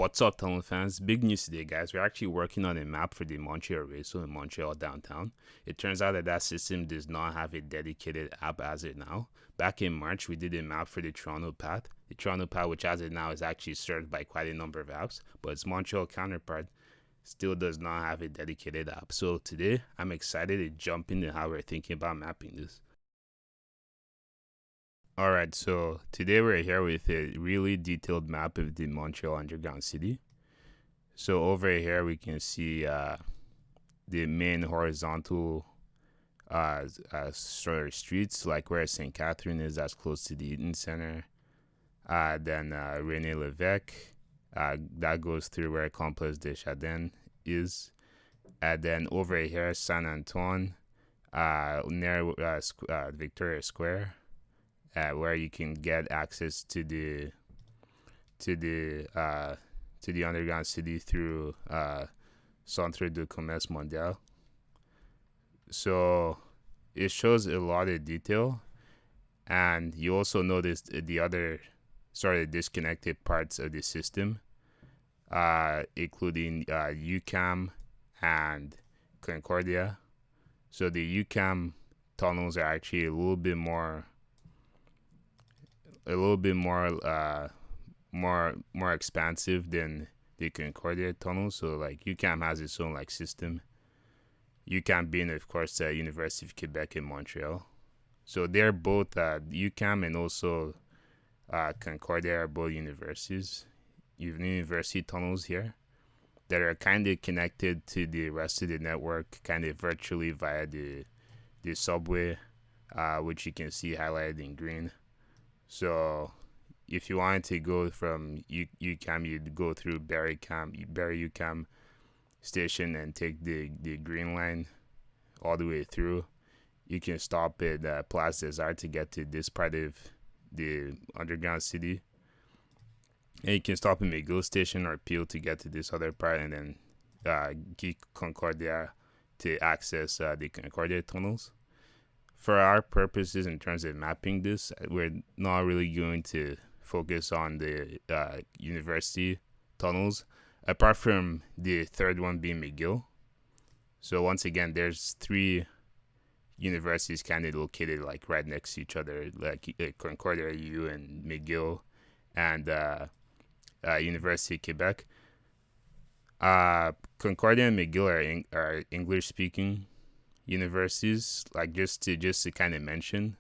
What's up, tunnel fans? Big news today, guys. We're actually working on a map for the Montreal Raceau in Montreal downtown. It turns out that that system does not have a dedicated app as it now. Back in March, we did a map for the Toronto Path. The Toronto Path, which as it now is actually served by quite a number of apps, but its Montreal counterpart still does not have a dedicated app. So today, I'm excited to jump into how we're thinking about mapping this. Alright, so today we're here with a really detailed map of the Montreal Underground City. So over here we can see the main horizontal sort of streets, like where St. Catherine is, that's close to the Eaton Center. Then René Lévesque, that goes through where Complexe des Jardins is. And then over here, Saint Antoine, near Victoria Square. Where you can get access to the underground city through Centre de Commerce Mondial. So it shows a lot of detail, and you also notice the other sort of disconnected parts of the system, including UCAM and Concordia. So the UCAM tunnels are actually a little bit more more expansive than the Concordia tunnel. So like UCAM has its own like system. UCAM being of course University of Quebec in Montreal. So they're both UCAM and also Concordia are both universities. You have university tunnels here that are kind of connected to the rest of the network, kind of virtually via the subway, which you can see highlighted in green. So if you wanted to go from UCAM, you'd go through Barrie UCAM station and take the green line all the way through. You can stop at Place des Arts to get to this part of the underground city. And you can stop at McGill station or Peel to get to this other part, and then Geek Concordia to access the Concordia tunnels. For our purposes in terms of mapping this, we're not really going to focus on the university tunnels, apart from the third one being McGill. So once again, there's three universities kind of located like right next to each other, like Concordia U and McGill, and University of Quebec. Concordia and McGill are English speaking universities, like just to kind of mention,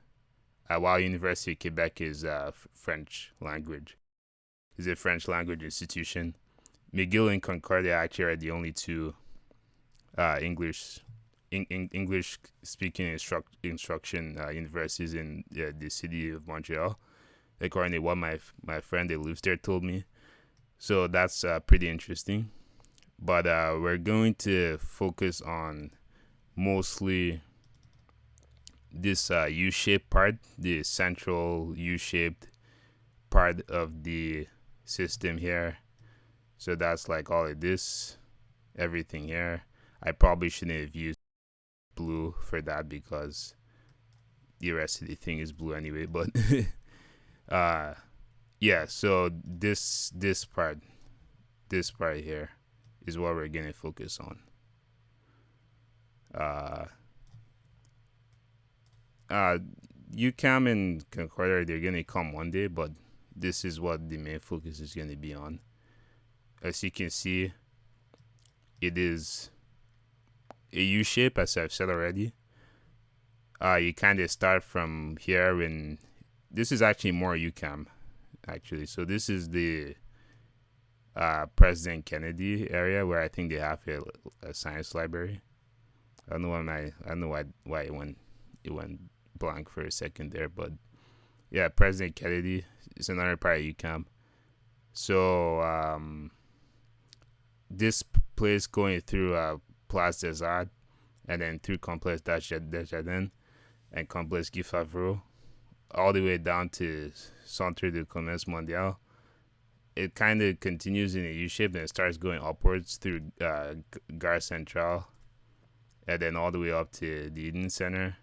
while University of Quebec is French language, is a French language institution. McGill and Concordia actually are the only two English speaking instruction universities in the city of Montreal, according to what my friend that lives there told me. So that's pretty interesting. But we're going to focus on mostly this U-shaped part, the central U-shaped part of the system here. So that's like all of this, everything here. I probably shouldn't have used blue for that because the rest of the thing is blue anyway. But yeah, so this part here is what we're gonna focus on. UCAM and Concordia, they're gonna come one day, but this is what the main focus is gonna be on. As you can see, it is a U shape, as I've said already. You kind of start from here, and this is actually more UCAM, actually. So this is the President Kennedy area where I think they have a science library. I don't know why it went blank for a second there, but yeah, President Kennedy is another part of UCAM. So this place going through Place des Arts and then through Complexe des Jardins and Complexe Guy Favreau all the way down to Centre de Commerce Mondial. It kind of continues in a U shape and it starts going upwards through Gare Centrale and then all the way up to the Eaton Center.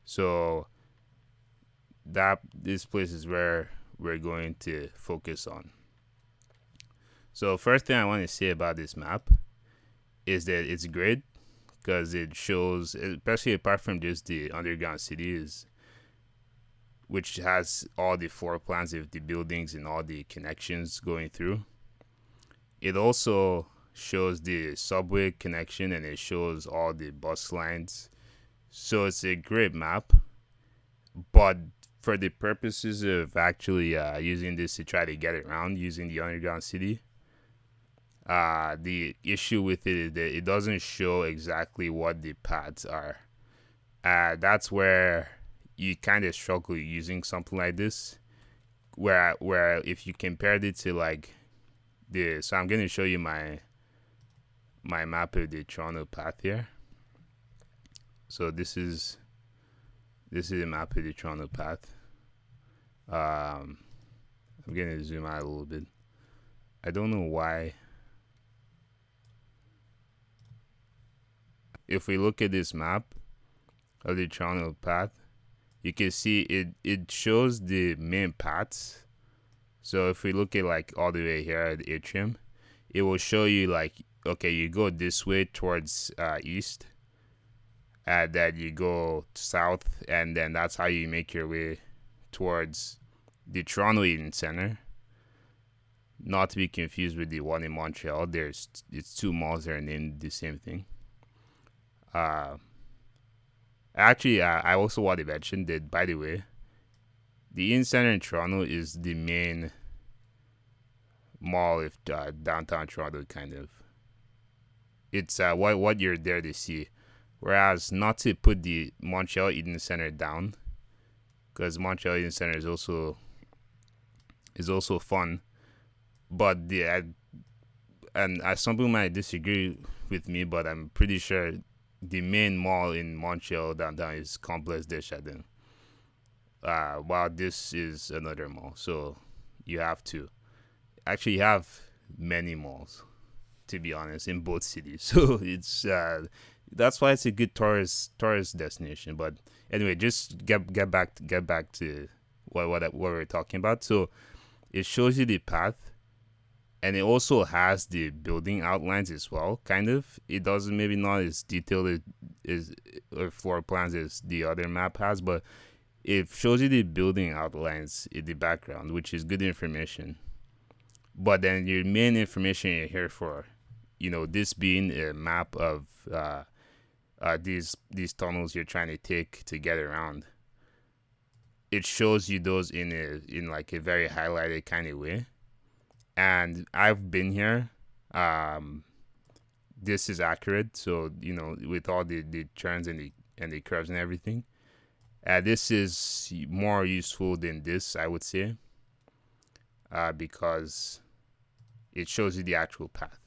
So this place is where we're going to focus on. So first thing I want to say about this map is that it's great because it shows, especially apart from just the underground city, is which has all the floor plans of the buildings and all the connections going through. It also shows the subway connection and it shows all the bus lines. So it's a great map, but for the purposes of actually using this to try to get around using the underground city, the issue with it is that it doesn't show exactly what the paths are. That's where you kind of struggle using something like this. Where if you compared it to like the, so I'm gonna show you my map of the Toronto path here. So this is a map of the Toronto path. I'm gonna zoom out a little bit. I don't know why. If we look at this map of the Toronto path, you can see it shows the main paths. So if we look at like all the way here at the atrium, it will show you like, okay, you go this way towards east, and then you go south, and then that's how you make your way towards the Toronto Eaton Center. Not to be confused with the one in Montreal. It's two malls that are named the same thing. Actually, I also want to mention that, by the way, the Eaton Center in Toronto is the main mall of downtown Toronto, kind of. It's what you're there to see. Whereas, not to put the Montreal Eaton Center down, because Montreal Eaton Center is also fun, but and some people might disagree with me, but I'm pretty sure the main mall in Montreal downtown is Complex des Jardins. While this is another mall, so you have to actually have many malls, to be honest, in both cities. So it's that's why it's a good tourist destination. But anyway, just get back to what we're talking about. So it shows you the path, and it also has the building outlines as well. Kind of, it doesn't, maybe not as detailed as or floor plans as the other map has, but it shows you the building outlines in the background, which is good information. But then your main information you're here for, this being a map of these tunnels you're trying to take to get around. It shows you those in like a very highlighted kind of way. And I've been here. This is accurate. So with all the turns and the curves and everything. This is more useful than this, I would say, because it shows you the actual path.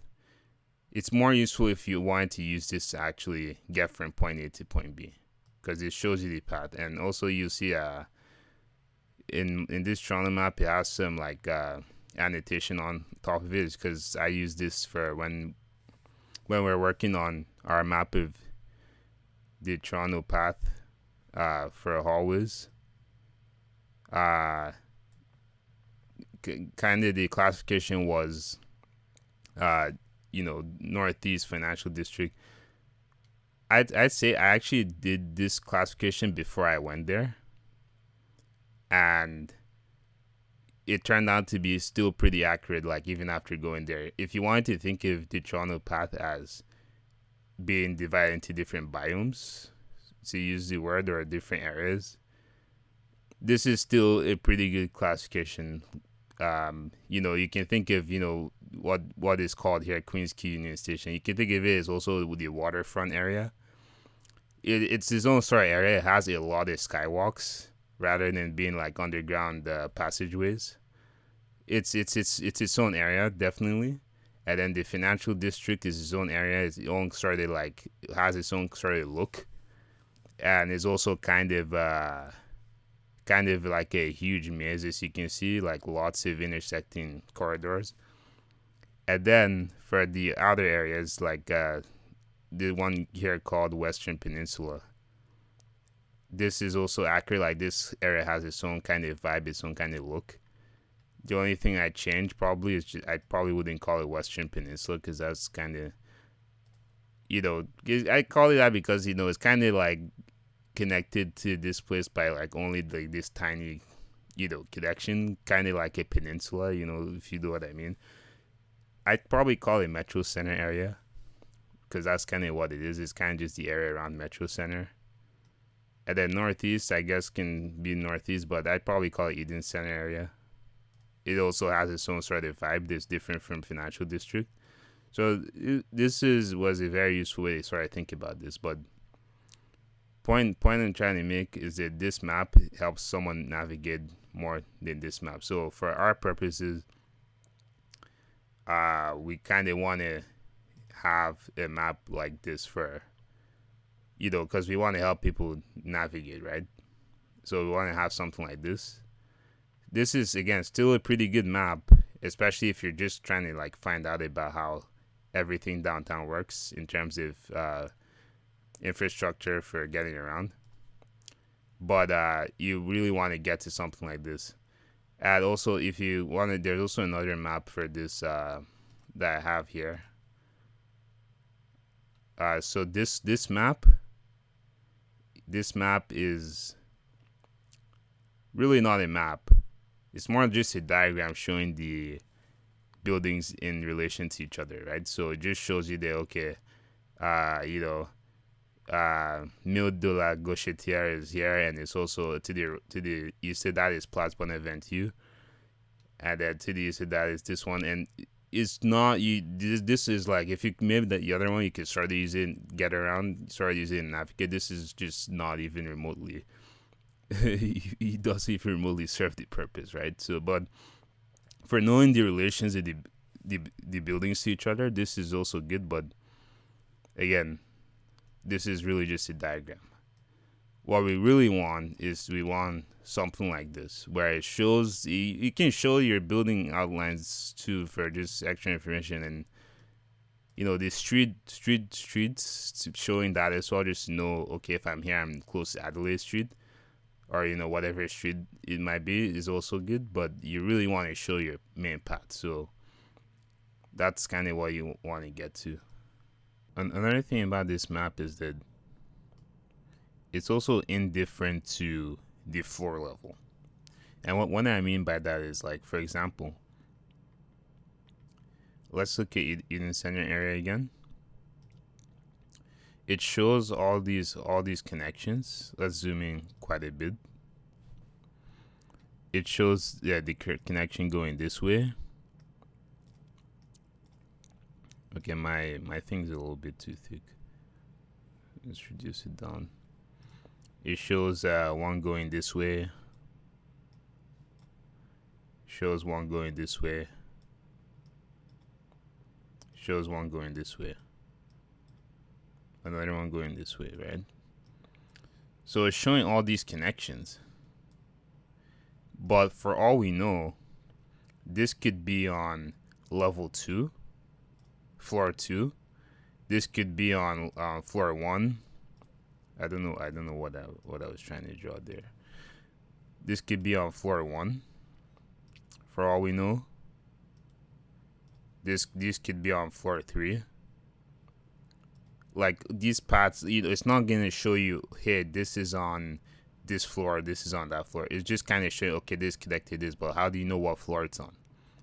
It's more useful if you want to use this to actually get from point A to point B, because it shows you the path. And also you see in this Toronto map, it has some like annotation on top of it, because I use this for when we're working on our map of the Toronto path for hallways. Kind of the classification was Northeast Financial District. I'd say I actually did this classification before I went there, and it turned out to be still pretty accurate, like even after going there. If you wanted to think of the Toronto path as being divided into different biomes, to use the word, or different areas, this is still a pretty good classification. You can think of what is called here Queens Quay Union Station. You can think of it as also the waterfront area. It's its own sort of area. It has a lot of skywalks rather than being like underground passageways. It's its own area, definitely. And then the financial district is its own area. It's its own sort of like, has its own sort of look, and is also kind of like a huge maze, as you can see, like lots of intersecting corridors. And then for the outer areas, like the one here called Western Peninsula, this is also accurate. Like this area has its own kind of vibe, its own kind of look. The only thing I change probably is I probably wouldn't call it Western Peninsula because that's kind of, I call it that because it's kind of like connected to this place by like only like this tiny, connection, kind of like a peninsula. If you know what I mean. I'd probably call it Metro Center area because that's kind of what it is. It's kind of just the area around Metro Center. And then Northeast, I guess, can be Northeast, but I'd probably call it Eaton Center area. It also has its own sort of vibe that's different from Financial District. So this was a very useful way to sort of think about this. But point I'm trying to make is that this map helps someone navigate more than this map. So for our purposes, we kind of want to have a map like this for, because we want to help people navigate, right? So we want to have something like this. This is, again, still a pretty good map, especially if you're just trying to like find out about how everything downtown works in terms of infrastructure for getting around. But you really want to get to something like this. And also, if you want to, there's also another map for this that I have here. So this map is really not a map. It's more just a diagram showing the buildings in relation to each other, right? So it just shows you that, okay, Mille de la Gauchetière is here, and it's also to the east of that is Place Bonaventure, and then to the east of that is this one. And it's not this is like, if you maybe the other one you could start using get around, start using navigate. This is just not even remotely it doesn't even remotely serve the purpose, right? So, but for knowing the relations of the buildings to each other, this is also good. But again, this is really just a diagram. What we really want is we want something like this, where it shows you can show your building outlines too for just extra information, and the streets showing that as well, just to know, okay, if I'm here, I'm close to Adelaide Street, or whatever street it might be, is also good. But you really want to show your main path, so that's kind of what you want to get to. Another thing about this map is that it's also indifferent to the floor level. And what I mean by that is, like, for example, let's look at Eaton Center area again. It shows all these connections. Let's zoom in quite a bit. It shows the connection going this way. Okay, my thing's a little bit too thick. Let's reduce it down. It shows one going this way. Shows one going this way. Shows one going this way. Another one going this way, right? So it's showing all these connections. But for all we know, this could be on level 2, floor 2. This could be on floor 1. I don't know what I was trying to draw there. This could be on floor 1. For all we know, this could be on floor 3. Like, these paths, it's not gonna show you, hey, this is on this floor, this is on that floor. It's just kind of showing, okay, this connected this, but how do you know what floor it's on?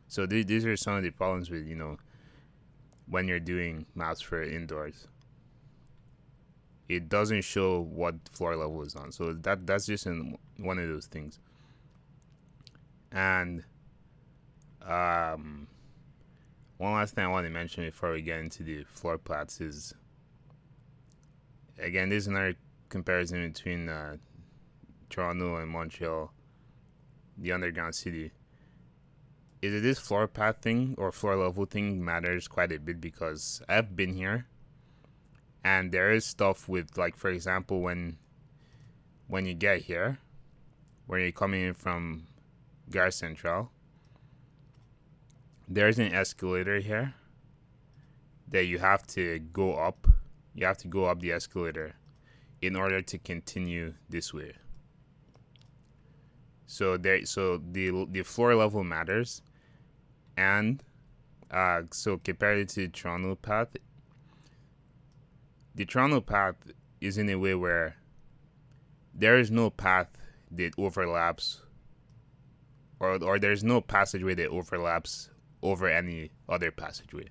So these are some of the problems with when you're doing maps for indoors. It doesn't show what floor level is on. So that's just one of those things. And one last thing I want to mention before we get into the floor plats is, again, this is another comparison between Toronto and Montreal, the underground city. Is it this floor path thing or floor level thing matters quite a bit, because I've been here, and there is stuff with, like, for example, when you get here, when you're coming in from Gare Centrale, there's an escalator here that you have to go up. You have to go up the escalator in order to continue this way. So the floor level matters, and so compared to Toronto path, the Toronto path is in a way where there is no path that overlaps, or there's no passageway that overlaps over any other passageway.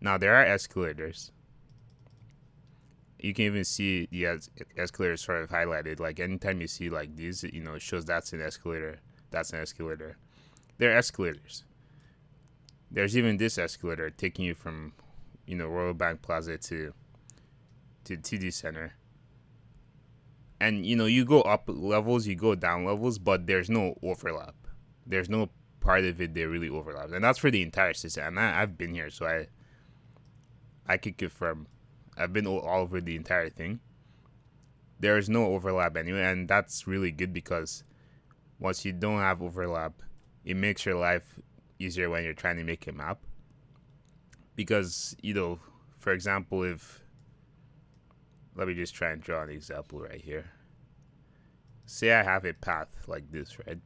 Now there are escalators. You can even see the escalators sort of highlighted. Like anytime you see like these, it shows that's an escalator. That's an escalator. They're escalators. There's even this escalator taking you from, Royal Bank Plaza to TD Center. And you go up levels, you go down levels, but there's no overlap. There's no part of it that really overlaps, and that's for the entire system. And I've been here, so I can confirm. I've been all over the entire thing. There is no overlap anyway, and that's really good because once you don't have overlap, it makes your life easier when you're trying to make a map. Because, for example, let me just try and draw an example right here. Say I have a path like this, right?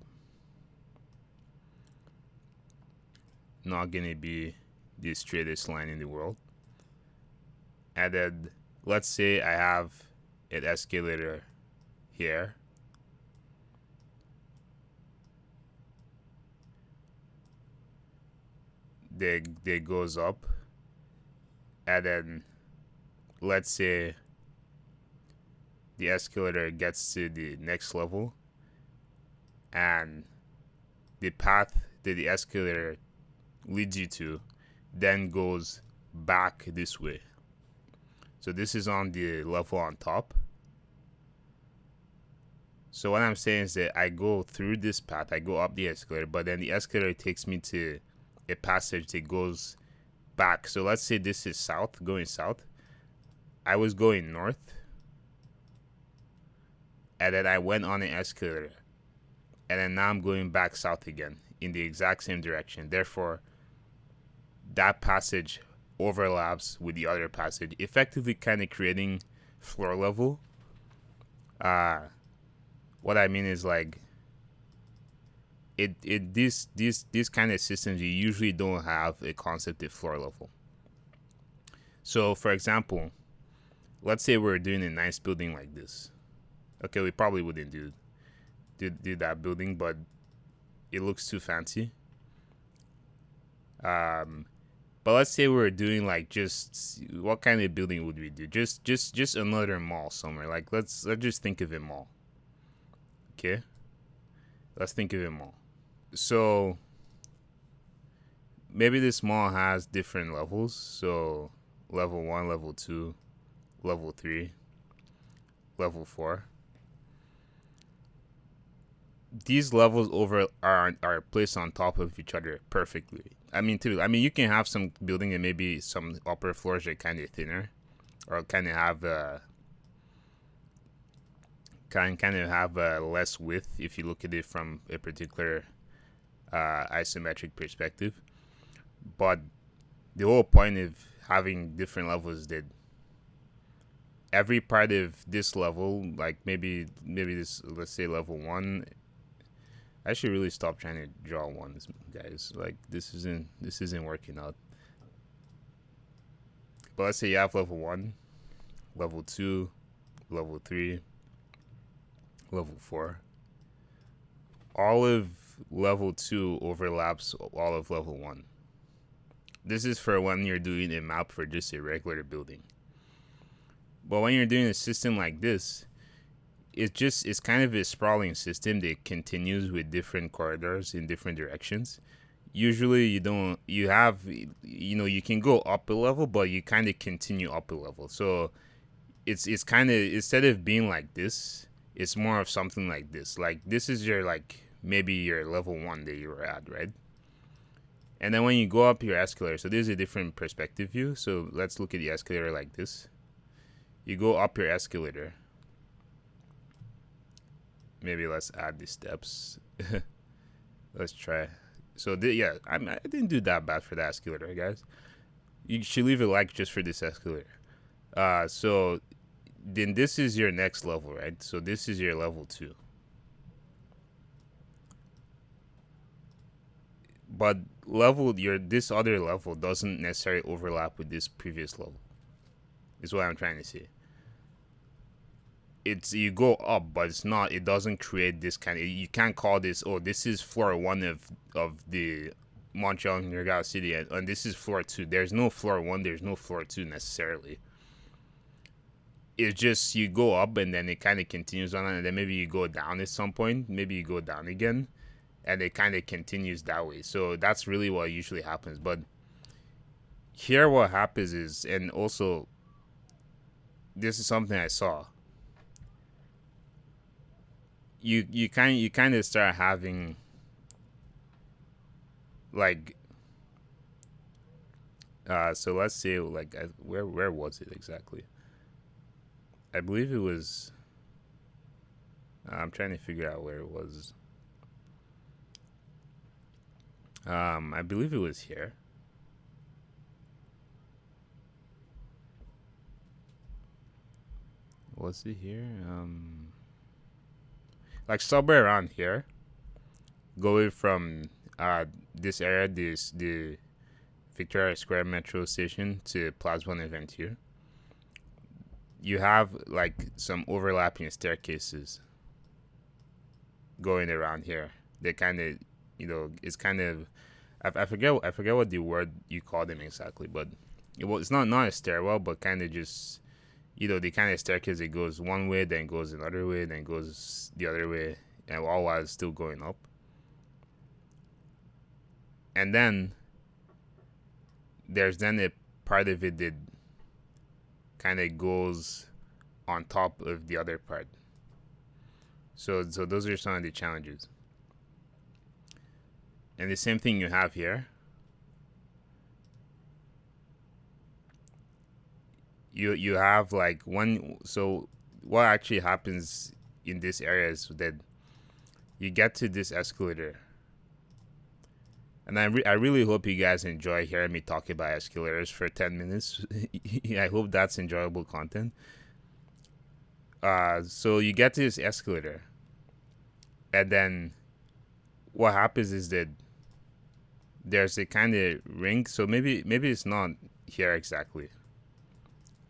Not gonna be the straightest line in the world. And then let's say I have an escalator here. That goes up. And then let's say the escalator gets to the next level, and the path that the escalator leads you to then goes back this way. So this is on the level on top. So what I'm saying is that I go through this path, I go up the escalator, but then the escalator takes me to a passage that goes back. So let's say this is south, going south. I was going north, and then I went on an escalator, and then now I'm going back south again in the exact same direction. Therefore, that passage overlaps with the other passage, effectively kind of creating floor level. What I mean is like these kind of systems, you usually don't have a concept of floor level. So for example, let's say we're doing a nice building like this. Okay, we probably wouldn't do that building, but it looks too fancy. But let's say we're doing like just what kind of building would we do? Just another mall somewhere. Like let's just think of a mall. Okay, let's think of a mall. So maybe this mall has different levels. So level 1, level 2, level 3, level 4. These levels are placed on top of each other perfectly. I mean, you can have some building and maybe some upper floors are kind of thinner, or kind of have less width if you look at it from a particular isometric perspective. But the whole point of having different levels is that every part of this level, like maybe this, let's say level 1. I should really stop trying to draw ones, guys. Like this isn't working out. But let's say you have level 1, level 2, level 3, level 4. All of level 2 overlaps all of level 1. This is for when you're doing a map for just a regular building. But when you're doing a system like this, it's kind of a sprawling system that continues with different corridors in different directions. Usually you can go up a level, but you kind of continue up a level. So it's kind of, instead of being like this, it's more of something like this. Like this is your, like maybe your level 1 that you were at, right? And then when you go up your escalator, so this is a different perspective view. So let's look at the escalator like this. You go up your escalator. Maybe let's add the steps. Let's try. So I didn't do that bad for the escalator, guys. You should leave a like just for this escalator. So then this is your next level, right? So this is your level 2. but level your this other level doesn't necessarily overlap with this previous level. Is what I'm trying to say. It's you go up, but it's not. It doesn't create this kind of. You can't call this. Oh, this is floor one of the Montreal Underground City, and this is floor two. There's no floor one. There's no floor two necessarily. It's just you go up, and then it kind of continues on, and then maybe you go down at some point. Maybe you go down again, and it kind of continues that way. So that's really what usually happens. But here, what happens is, and also, this is something I saw. You kind of start having like so let's say like where was it exactly? I believe it was I'm trying to figure out where it was. I believe it was here. Was it here? Like somewhere around here, going from this area, the Victoria Square Metro Station to Plaza One Event here. You have like some overlapping staircases going around here. They kind of, it's kind of, I forget what the word you call them exactly, but it's not a stairwell, but kind of just, the kind of staircase that goes one way, then goes another way, then goes the other way, and all while it's still going up. And then there's then a part of it that kind of goes on top of the other part. So those are some of the challenges. And the same thing you have here. You have like one. So what actually happens in this area is that you get to this escalator. And I really hope you guys enjoy hearing me talk about escalators for 10 minutes. I hope that's enjoyable content. So you get to this escalator. And then what happens is that there's a kind of ring. So maybe it's not here exactly.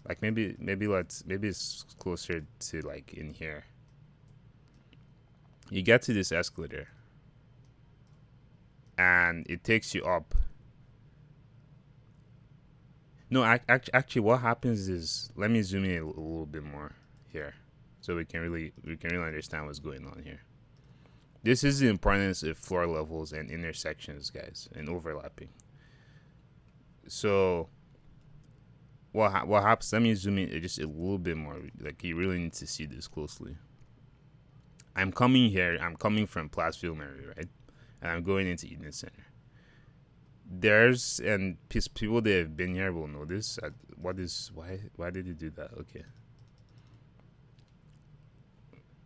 Like maybe it's closer to like in here. You get to this escalator. And it takes you up. No, actually, what happens is, let me zoom in a little bit more here, so we can really understand what's going on here. This is the importance of floor levels and intersections, guys, and overlapping. So, what happens? Let me zoom in just a little bit more. Like you really need to see this closely. I'm coming here. I'm coming from Platteville, Mary, right? And I'm going into Eaton Center. And people that have been here will know this. Why did you do that? Okay.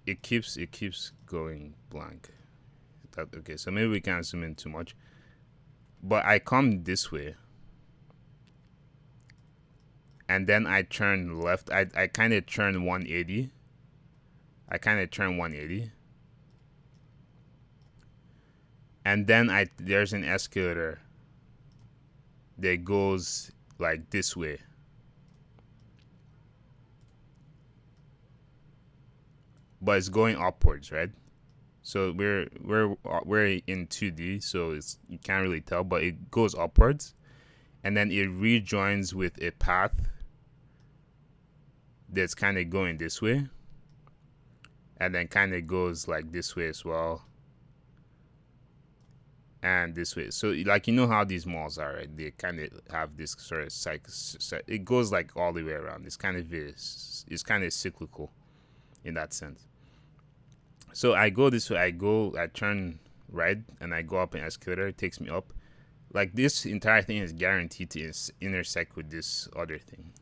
It keeps going blank. Okay, so maybe we can't zoom in too much. But I come this way. And then I turn left. I kind of turn 180. And then there's an escalator that goes like this way. But it's going upwards, right? So we're in 2D, so you can't really tell, but it goes upwards, and then it rejoins with a path that's kind of going this way, and then kind of goes like this way as well. And this way, so like how these malls are, right? They kind of have this sort of it goes like all the way around. It's kind of cyclical in that sense. So I go this way. I turn right, and I go up an escalator. It takes me up. Like this entire thing is guaranteed to intersect with this other thing.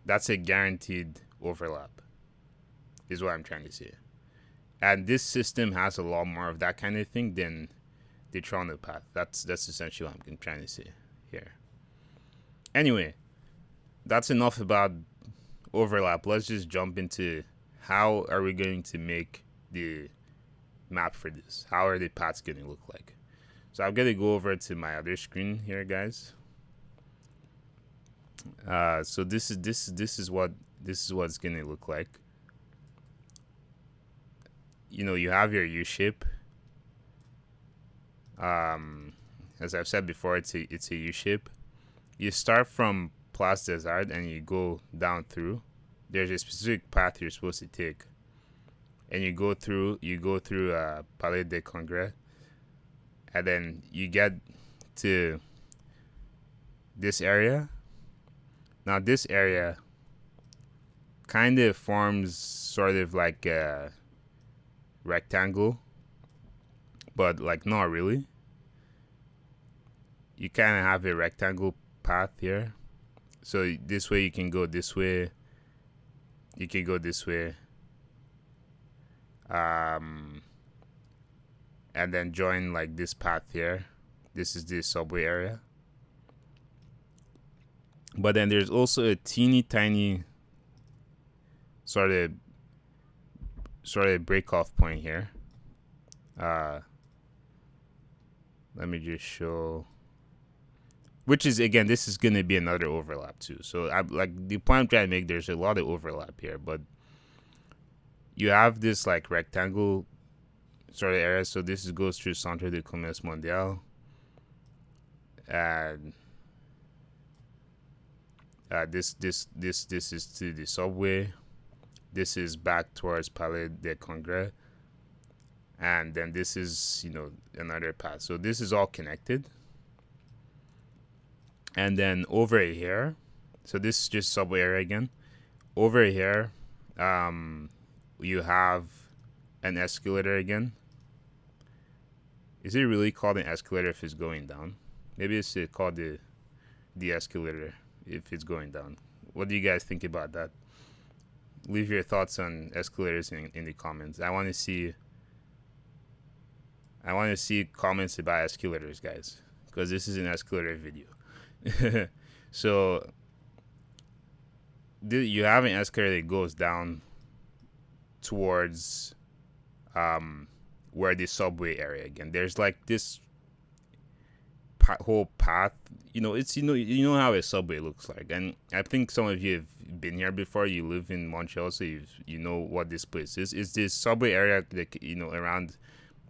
That's a guaranteed overlap, is what I'm trying to say. And this system has a lot more of that kind of thing than the Toronto path. That's essentially what I'm trying to say here. Anyway, that's enough about overlap. Let's just jump into how are we going to make the map for this? How are the paths going to look like? So I'm gonna go over to my other screen here, guys. So this is what it's gonna look like. You know, you have your U shape. As I've said before, it's a U shape. You start from Place des Arts and you go down through. There's a specific path you're supposed to take, and you go through Palais des Congrès, and then you get to this area. Now this area kind of forms sort of like a rectangle, but like not really. You kind of have a rectangle path here, so this way you can go this way, you can go this way, and then join like this path here. This is the subway area, but then there's also a teeny tiny sort of break off point here. Let me just show, which is, again, this is going to be another overlap too. So I like the point I'm trying to make, there's a lot of overlap here, but you have this like rectangle sort of area. So this goes through Centre de Commerce Mondial, and this is to the subway. This is back towards Palais des Congrès, and then this is, you know, another path. So this is all connected. And then over here, so this is just subway area again. Over here, you have an escalator again. Is it really called an escalator if it's going down? Maybe it's called the escalator if it's going down. What do you guys think about that? Leave your thoughts on escalators in the comments. I want to see comments about escalators, guys, because this is an escalator video. So you have an escalator that goes down towards where the subway area again. There's like this whole path. You know, it's you know how a subway looks like, and I think some of you have been here before. You live in Montreal, so you know what this place is. It's this subway area that, you know, around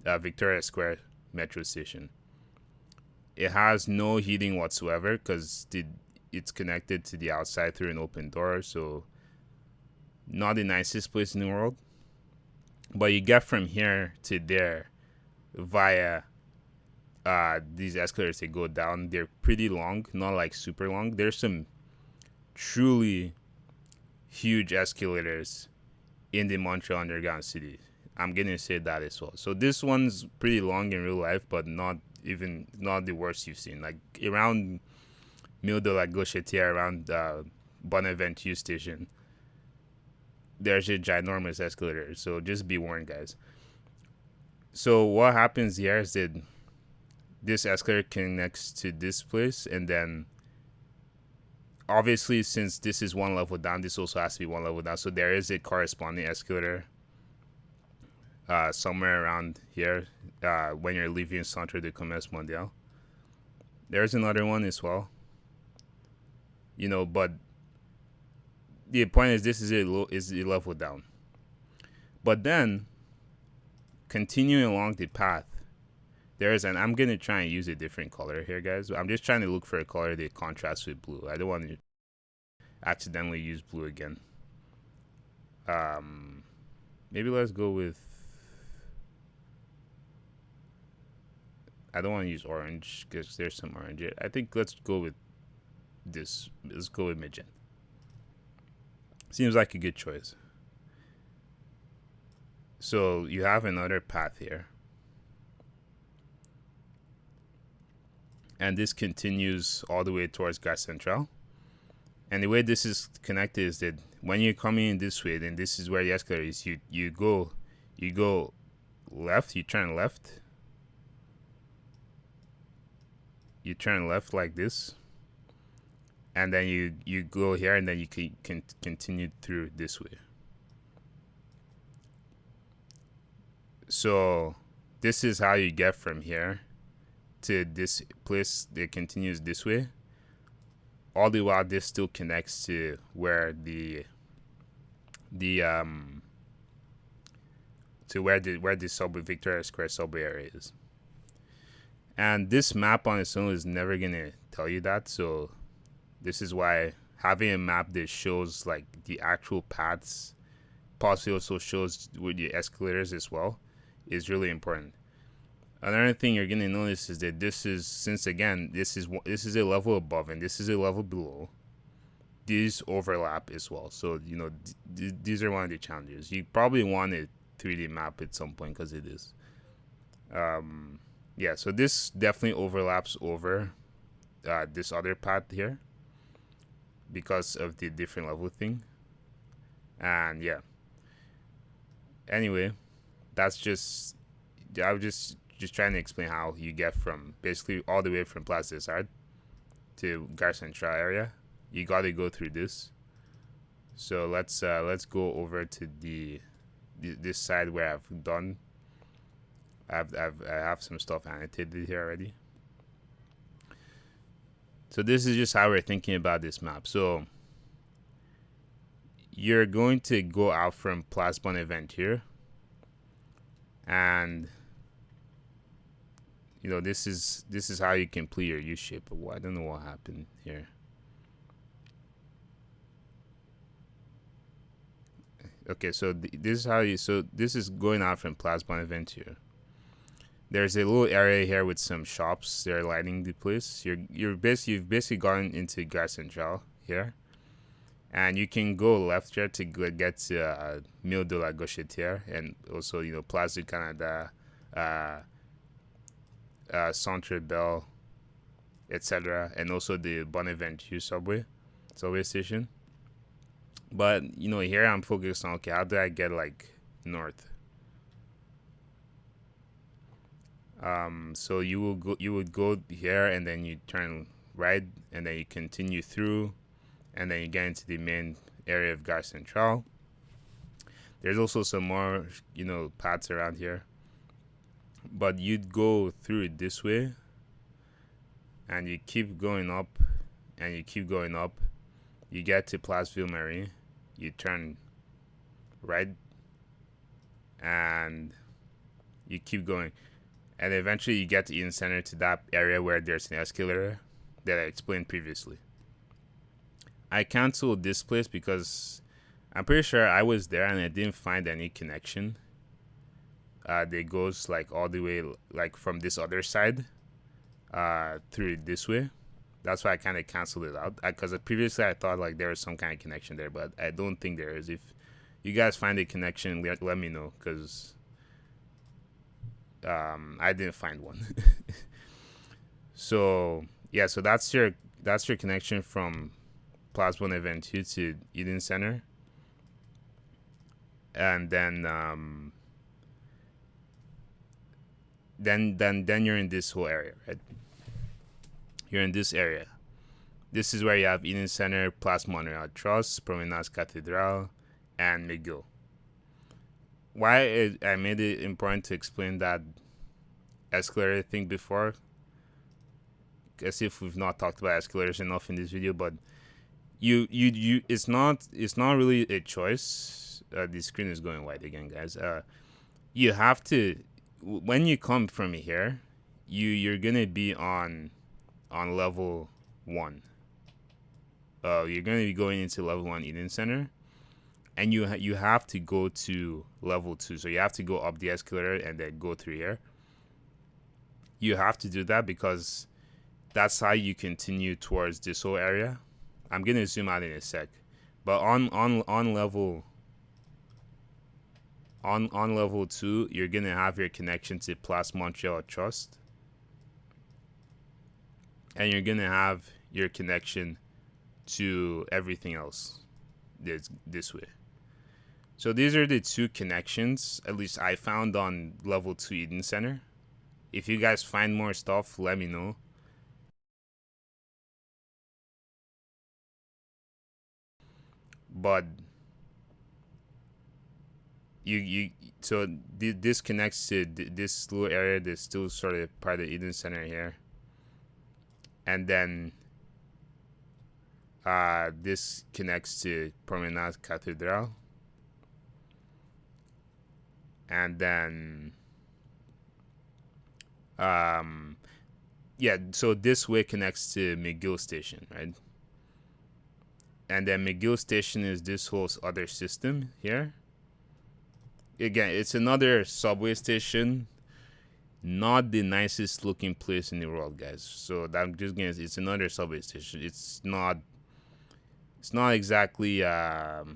Victoria Square metro station. It has no heating whatsoever because it's connected to the outside through an open door, so not the nicest place in the world. But you get from here to there via these escalators that go down. They're pretty long, not like super long. There's some truly huge escalators in the Montreal Underground City. I'm gonna say that as well. So this one's pretty long in real life, but not the worst you've seen. Like around Mille de la Gauchetière, around Bonaventure station, there's a ginormous escalator. So just be warned, guys. So what happens here is that this escalator connects to this place, and then obviously since this is one level down, this also has to be one level down. So there is a corresponding escalator somewhere around here when you're leaving Centre de Commerce Mondial. There's another one as well. You know, but the point is this is a level down. But then continuing along the path, there's an, I'm gonna try and use a different color here, guys. I'm just trying to look for a color that contrasts with blue. I don't want to accidentally use blue again. Maybe let's go with, I don't want to use orange because there's some orange here. I think let's go with this. Let's go with magenta. Seems like a good choice. So you have another path here, and this continues all the way towards Gare Centrale. And the way this is connected is that when you're coming in this way, then this is where the escalator is. You go left. You turn left. You turn left like this, and then you go here, and then you can continue through this way. So this is how you get from here to this place that continues this way. All the while, this still connects to where the where the subway Victoria Square subway area is. And this map on its own is never gonna tell you that. So this is why having a map that shows like the actual paths, possibly also shows with the escalators as well, is really important. Another thing you're gonna notice is that this is, since again this is a level above and this is a level below, these overlap as well. So you know these are one of the challenges. You probably want a 3D map at some point because it is. Yeah, so this definitely overlaps over this other path here because of the different level thing. And yeah, anyway, that's just, I was just trying to explain how you get from basically all the way from Place des Arts to Gare Centrale area. You got to go through this. So let's go over to this side where I've done. I have some stuff annotated here already. So this is just how we're thinking about this map. So you're going to go out from Place Bonaventure, and you know this is how you complete your U shape. I don't know what happened here. Okay, so this is how you. So this is going out from Place Bonaventure. There's a little area here with some shops. They're lighting the place. You've basically gone into Gare Centrale here, and you can go left here to get to Mille de la Gauchetière, and also Place du Canada, Centre Bell, etc., and also the Bonaventure subway station. But here I'm focused on, okay, how do I get like north? So you would go here, and then you turn right, and then you continue through, and then you get into the main area of Gare Centrale. There's also some more paths around here, but you'd go through it this way, and you keep going up, and you keep going up. You get to Place Ville-Marie, you turn right, and you keep going. And eventually you get to Eaton Center, to that area where there's an escalator that I explained previously. I canceled this place because I'm pretty sure I was there and I didn't find any connection that goes like all the way like from this other side through this way. That's why I kind of canceled it out, because previously I thought like there was some kind of connection there, but I don't think there is. If you guys find a connection, let me know, because I didn't find one. So yeah, so that's your connection from Place Bonaventure to Eaton Center, and then you're in this whole area, right? You're in this area. This is where you have Eaton Center, Place Montreal Trust, Promenade Cathédrale, and McGill. Why I made it important to explain that escalator thing before, as if we've not talked about escalators enough in this video, but you it's not really a choice. The screen is going white again, guys. You have to, when you come from here, you're gonna be on level 1. You're gonna be going into level 1 Eaton Center, and you have to go to level 2. So you have to go up the escalator and then go through here. You have to do that because that's how you continue towards this whole area. I'm gonna zoom out in a sec, but on level 2, you're gonna have your connection to Place Montreal Trust, and you're gonna have your connection to everything else this way. So these are the 2 connections, at least I found, on level 2 Eaton Center. If you guys find more stuff, let me know. But this connects to this little area that's still sort of part of the Eden Center here, and then this connects to Promenade Cathedral, and then so this way connects to McGill Station, right? And then McGill Station is this whole other system here. Again, it's another subway station. Not the nicest looking place in the world, guys. So I'm just gonna. It's another subway station. It's not exactly. It's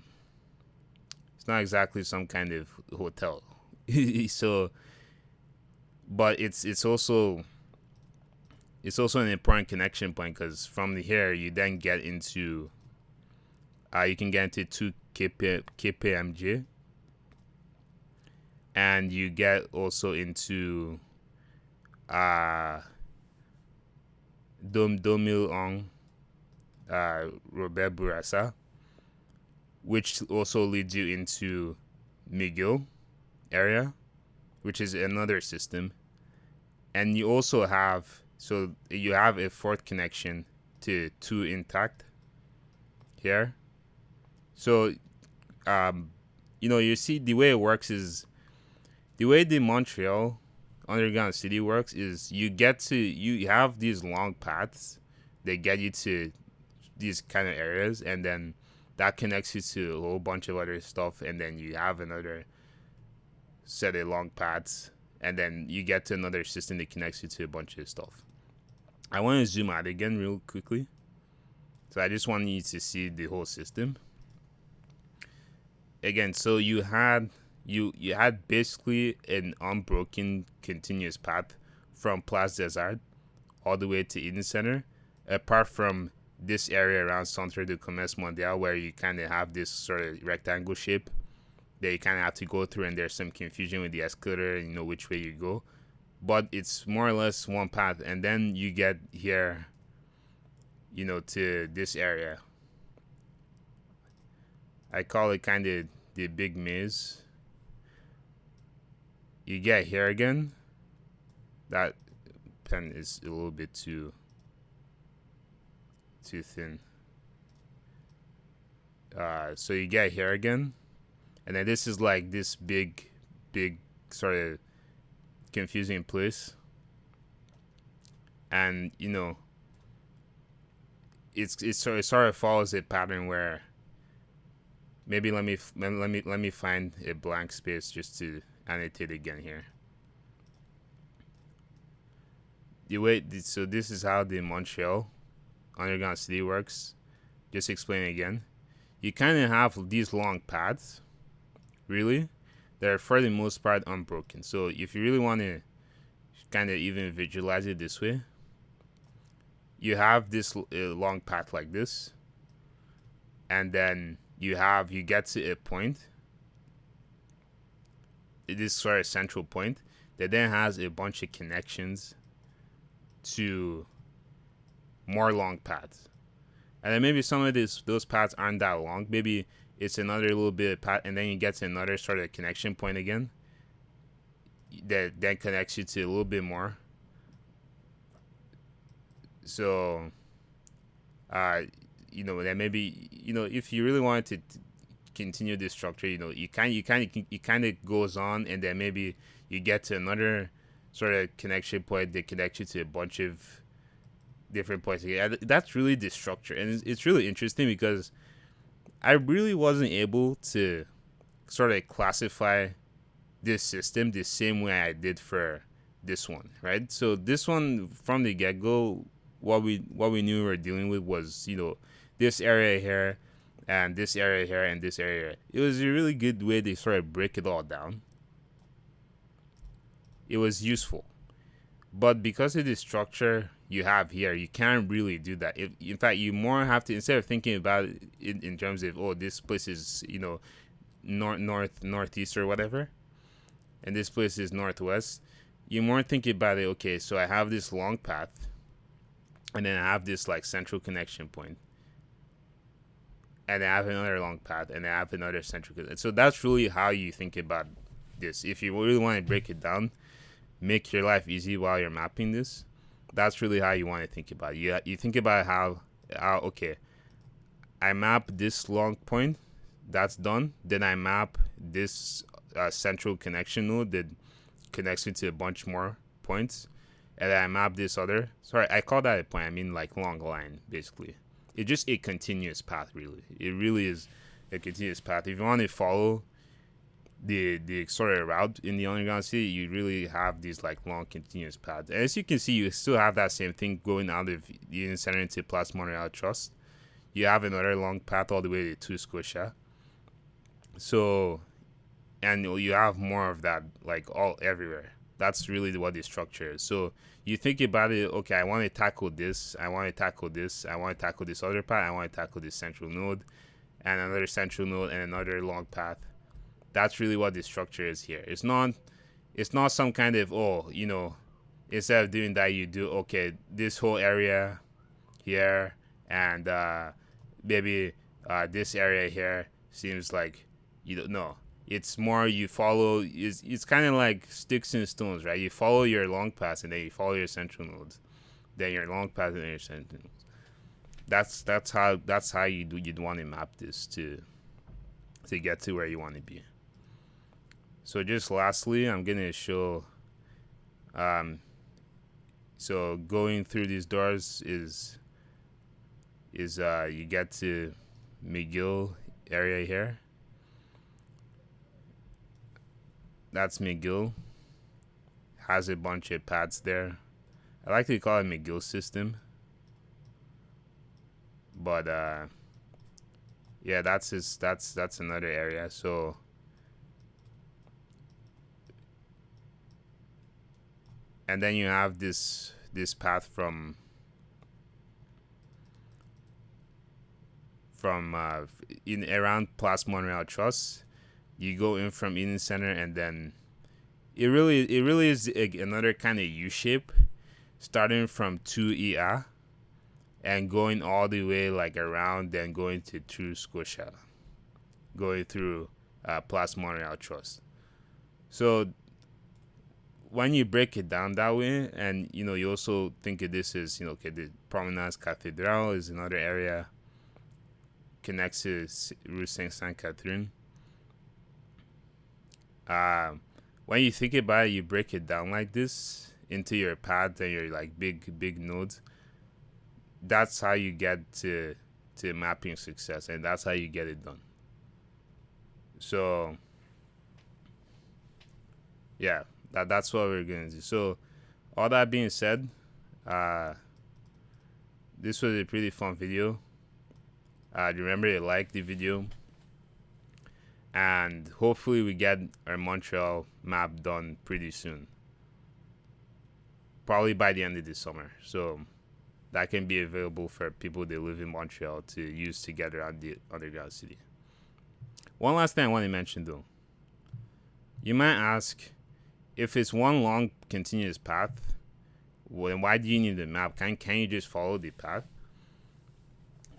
not exactly some kind of hotel. So, but it's also an important connection point, because from here you then get into. You can get into 2 KPMG, and you get also into 2001 Robert Bourassa, which also leads you into McGill area, which is another system. And you also have, you have a fourth connection to 2 Intact here. So, you see the way it works is, the way the Montreal Underground City works is you have these long paths that get you to these kind of areas, and then that connects you to a whole bunch of other stuff, and then you have another set of long paths, and then you get to another system that connects you to a bunch of stuff. I want to zoom out again real quickly. So I just want you to see the whole system. Again, so you had basically an unbroken continuous path from Place des Arts all the way to Eden Center, apart from this area around Centre du Commerce Mondial, where you kind of have this sort of rectangle shape that you kind of have to go through, and there's some confusion with the escalator and which way you go, but it's more or less one path. And then you get here, to this area. I call it kind of the big maze. You get here again. That pen is a little bit too thin. So you get here again, and then this is like this big sort of confusing place, and it sort of follows a pattern where, maybe let me find a blank space just to annotate again here. So this is how the Montreal Underground City works. Just explain again. You kind of have these long paths, really. They're for the most part unbroken. So if you really want to kind of even visualize it this way, you have this long path like this, and then you get to a point, this sort of central point, that then has a bunch of connections to more long paths. And then maybe some of those paths aren't that long. Maybe it's another little bit of path, and then you get to another sort of connection point again that then connects you to a little bit more. So, then maybe, if you really wanted to continue this structure, you kind of goes on, and then maybe you get to another sort of connection point that connects you to a bunch of different points. That's really the structure, and it's really interesting because I really wasn't able to sort of classify this system the same way I did for this one, right? So this one, from the get-go, what we knew we were dealing with was, this area here, and this area here, and this area here. It was a really good way to sort of break it all down. It was useful. But because of the structure you have here, you can't really do that. In fact, you more have to, instead of thinking about it in terms of, this place is, northeast or whatever, and this place is northwest, you more think about it, okay, so I have this long path, and then I have this like central connection point. and I have another long path, and I have another central. So that's really how you think about this. If you really want to break it down, make your life easy while you're mapping this. That's really how you want to think about it. You think about how okay, I map this long point, that's done. Then I map this central connection node that connects me to a bunch more points, and then I map this other. Sorry, I call that a point. I mean like long line, basically. It's just a continuous path, really. It really is a continuous path. If you want to follow the sort of route in the underground city, you really have these like long continuous paths. And as you can see, you still have that same thing going out of the Eaton Center into Place Montreal Trust. You have another long path all the way to Scotia. So, and you have more of that like all everywhere. That's really what the structure is. So you think about it, okay, I want to tackle this, I want to tackle this, I want to tackle this other path, I want to tackle this central node, and another central node, and another long path. That's really what the structure is here. It's not some kind of, oh, you know, instead of doing that, you do, okay, this whole area here, and maybe this area here seems like, you don't know. It's more you follow. It's kind of like sticks and stones, right? You follow your long path, and then you follow your central nodes, then your long path, and then your central nodes. That's how you'd want to map this to get to where you want to be. So just lastly, I'm gonna show. So going through these doors is you get to McGill area here. That's McGill. Has a bunch of paths there. I like to call it McGill system. But yeah, that's another area. So and then you have this path from in around Place Montreal Trust. You go in from Eaton Center, and then it really is another kind of U shape, starting from 2EA and going all the way like around, then going to through Scotia, going through Place Montreal Trust. So when you break it down that way, and you know, you also think of this as, you know, okay, the Promenade Cathedral is another area, connects to Rue Saint Catherine. When you think about it, you break it down like this into your path and your like big nodes. That's how you get to mapping success, and that's how you get it done. So yeah, that's what we're gonna do. So all that being said, this was a pretty fun video. Remember to like the video, and hopefully we get our Montreal map done pretty soon, probably by the end of this summer, so that can be available for people that live in Montreal to use to get around the underground city. One last thing I want to mention though, you might ask, if it's one long continuous path, well, then why do you need a map? Can you just follow the path?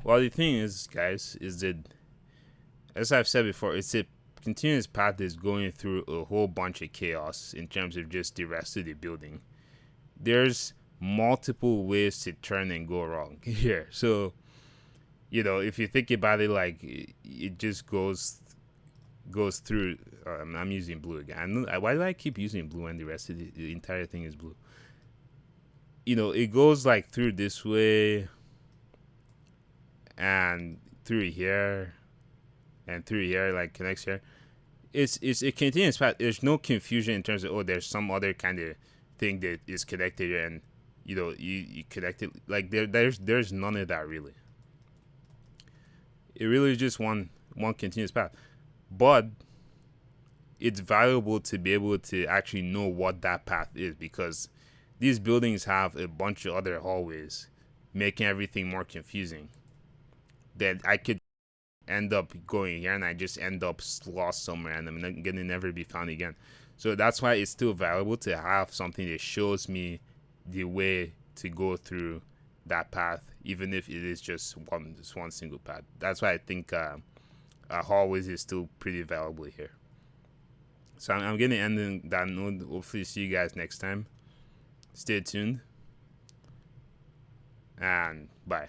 Well, the thing is, guys, is that, as I've said before, it's a continuous path that's going through a whole bunch of chaos in terms of just the rest of the building. There's multiple ways to turn and go wrong here. So, you know, if you think about it, like it just goes through. I'm using blue again. Why do I keep using blue when the rest of the entire thing is blue? You know, it goes like through this way, and through here, and through here, like connects here. It's a continuous path. There's no confusion in terms of, oh, there's some other kind of thing that is connected here, and you know, you connect it. Like there's none of that really. It really is just one continuous path. But it's valuable to be able to actually know what that path is, because these buildings have a bunch of other hallways, making everything more confusing. That I could end up going here and I just end up lost somewhere, and I'm gonna never be found again. So that's why it's still valuable to have something that shows me the way to go through that path, even if it is just one single path. That's why I think hallways is still pretty valuable here. So I'm gonna end on that note. Hopefully, see you guys next time. Stay tuned, and bye.